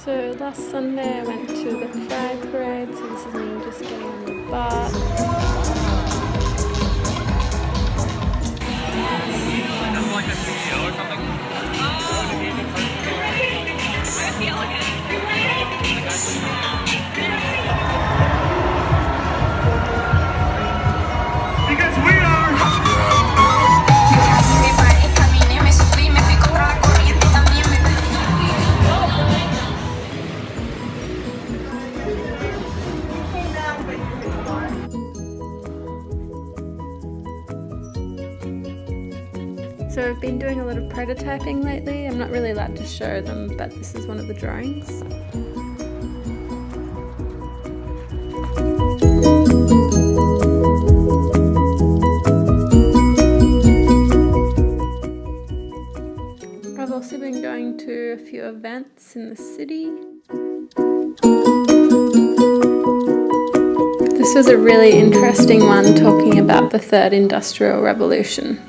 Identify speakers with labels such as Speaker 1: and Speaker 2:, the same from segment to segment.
Speaker 1: So last Sunday I went to the Pride Parade, so this is me just getting on the bus.
Speaker 2: Like a CEO or something. Because we are.
Speaker 1: So I've been doing a lot of prototyping lately. I'm not really allowed to show them, but this is one of the drawings. I've also been going to a few events in the city. This was a really interesting one talking about the Third Industrial Revolution.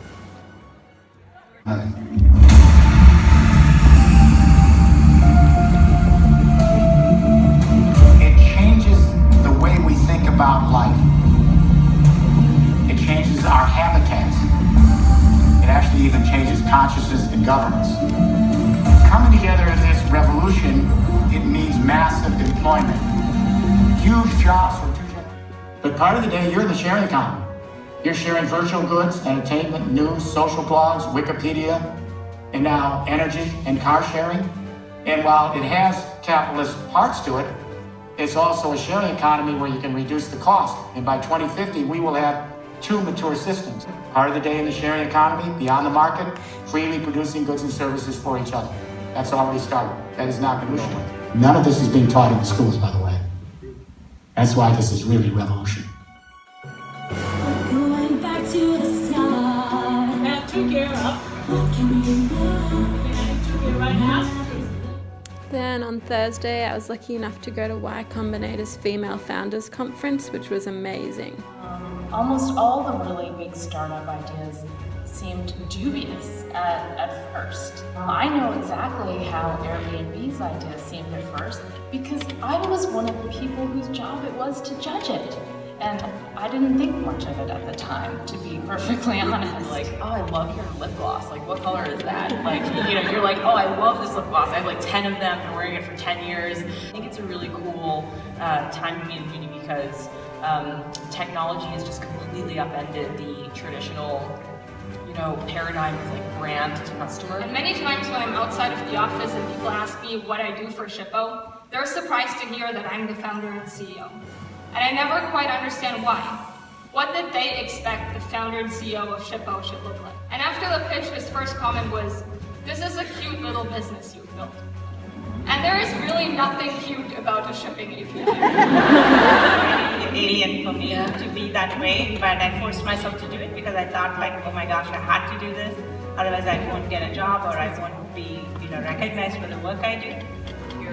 Speaker 3: It changes the way we think about life. It changes our habitats. It actually even changes consciousness and governance. Coming together as this revolution, it means massive employment. Huge jobs for 2 generations. But part of the day, you're in the sharing economy. You're sharing virtual goods, entertainment, news, social blogs, Wikipedia, and now energy and car sharing. And while it has capitalist parts to it, it's also a sharing economy where you can reduce the cost. And by 2050, we will have 2 mature systems. Part of the day in the sharing economy, beyond the market, freely producing goods and services for each other. That's already started. That is not going to go away. None of this is being taught in the schools, by the way. That's why this is really revolution.
Speaker 4: Going back to the start.
Speaker 5: That took you up.
Speaker 4: What can you do?
Speaker 5: Took you right now.
Speaker 1: Then on Thursday, I was lucky enough to go to Y Combinator's Female Founders Conference, which was amazing.
Speaker 5: Almost all the really big startup ideas seemed dubious at first. I know exactly how Airbnb's ideas seemed at first because I was one of the people whose job it was to judge it. And I didn't think much of it at the time, to be perfectly honest. Like, oh, I love your lip gloss. Like, what color is that? Like, you know, you're like, oh, I love this lip gloss. I have like 10 of them. Been wearing it for 10 years. I think it's a really cool time to be in beauty because technology has just completely upended the traditional, you know, paradigm of like brand to customer.
Speaker 6: And many times when I'm outside of the office and people ask me what I do for Shippo, they're surprised to hear that I'm the founder and CEO. And I never quite understand why. What did they expect the founder and CEO of Shippo should look like? And after the pitch, his first comment was, "This is a cute little business you've built." And there is really nothing cute about a shipping agency.
Speaker 7: Alien for me to be that way, but I forced myself to do it because I thought like, oh my gosh, I had to do this. Otherwise I won't get a job or I won't be, recognized for the work I do.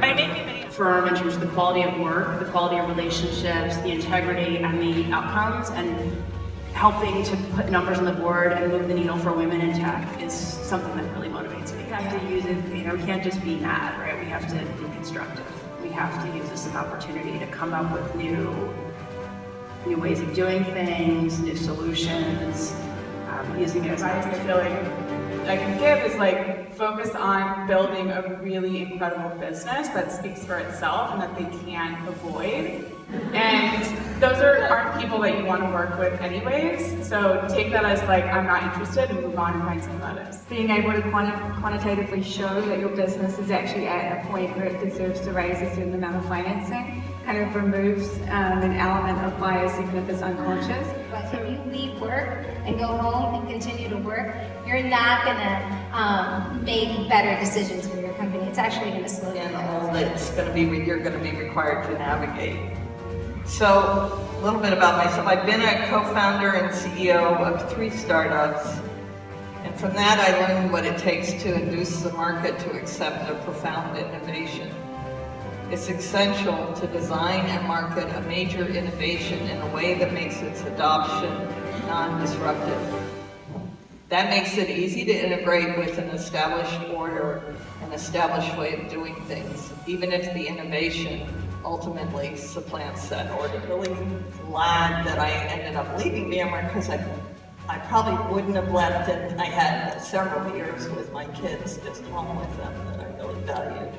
Speaker 7: But it made me very
Speaker 8: firm in terms of the quality of work, the quality of relationships, the integrity and the outcomes, and helping to put numbers on the board and move the needle for women in tech is something that really motivates me. We have to use it, we can't just be mad, right? We have to be constructive. We have to use this as an opportunity to come up with new ways of doing things, new solutions, using it as
Speaker 9: advice I feel like I can give is like focus on building a really incredible business that speaks for itself and that they can't avoid. And those aren't people that you want to work with anyways. So take that as like, I'm not interested, and move on and find someone that is.
Speaker 10: Being able to quantitatively show that your business is actually at a point where it deserves to raise a certain amount of financing kind of removes an element of bias even if it's unconscious.
Speaker 11: So if you leave work and go home and continue to work, you're not going to make better decisions for your company. It's actually going to slow you down.
Speaker 12: That's going to be you're going to be required to navigate. So a little bit about myself. I've been a co-founder and CEO of 3 startups. And from that, I learned what it takes to induce the market to accept a profound innovation. It's essential to design and market a major innovation in a way that makes its adoption non-disruptive. That makes it easy to integrate with an established order and established way of doing things, even if the innovation ultimately supplants that order. Really glad that I ended up leaving VMware because I probably wouldn't have left, and I had several years with my kids just home with them that I really valued.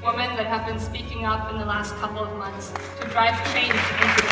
Speaker 6: Women that have been speaking up in the last couple of months to drive change into